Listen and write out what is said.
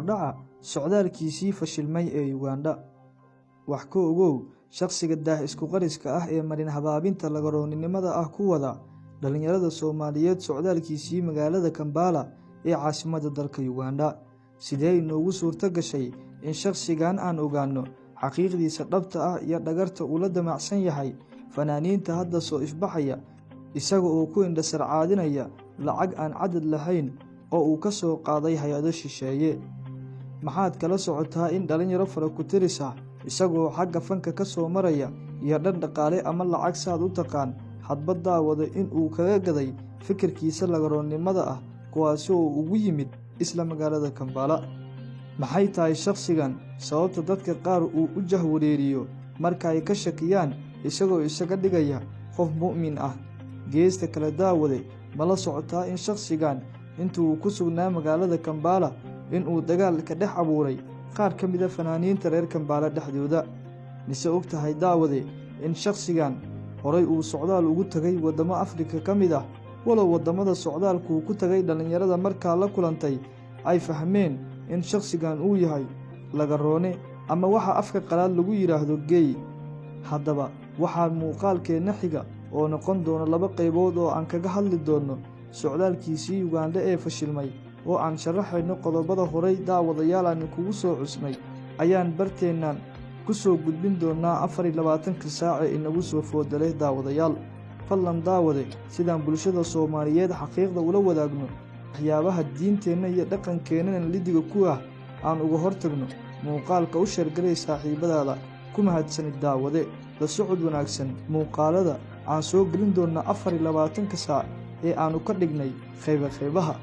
Dhaca socdaalkiisii fashilmay ee Uganda. Wax ka ogow shakhsiga daah isku qariska ah ee marin habaabinta lagaroonimada ah ku wada dhalinyarada Soomaaliyeed socdaalkiisii magaalada Kampala ee caasimadda dalka Uganda. Sidee inoogu suurto gashay in shakhsigan aan ogaano xaqiiqdiisa dhabta ah iyo dhagarta uu la damacsan yahay fanaaniinta hadda soo ifbaxaya, isaga oo ku indhasar caadinaya lacag aan cadad lahayn oo uu ka soo qaaday hay'ado shisheeye. Maxaad kala socotaa in dhalinyaro fara ku tiris ah isagoo xagga fanka ka soo maraya iyo dhan dhaqaale ama lacag saad u taqaan hadba daawada in uu kaga gaday fikirkiisa lagaroonnimada ah kuwaasi oo ugu yimid isla magaalada Kampala. Maxay tahay shakhsigan sababta dadka qaar uu u jahwareeriyo marka ay ka shakiyaan isagoo isaga dhigaya qof mu'min ah? Geesta kale daawade ma la socotaa in shakhsigan intuu ku sugnaa magaalada Kampala in uu dagaal ka dhex abuuray qaar ka mid ah fanaaniinta reer Kampala dhexdooda? Mise og tahay daawade in shakhsigan horay uu socdaal ugu tagay wadamo Afrika ka mid ah, walow wadamada socdaalku ku tagay dhalinyarada markaa la kulantay ay fahmeen in shakhsigan uu yahay lagaroone ama waxa afka qalaad lagu yiraahdo gay. Haddaba waxaa muuqaalkeena xiga oo noqon doona 2 qaybood oo aan kaga hadli doono socdaalkiisii Uganda ee fashilmay oo aan sharaxayno qodobada horay daawadayaal aan kugu soo cusnay ayaan barteenan ku soo gudbin doonaa 24 saac ee inagu soo foodalay daawadayaal. Fadlan daawade sidaan bulshada Soomaaliyeed xaqiiqda ula wadaagno waxyaabaha diinteena iyo dhaqankeena lidiga ku ah aan uga hortagno. Muuqaalka u sheergalay saaxiibadaada ku mahadsanid daawade. La socod wanaagsan muuqaalada aan soo gelin doona 24 saac ee aanu ka dhignay qaybaha.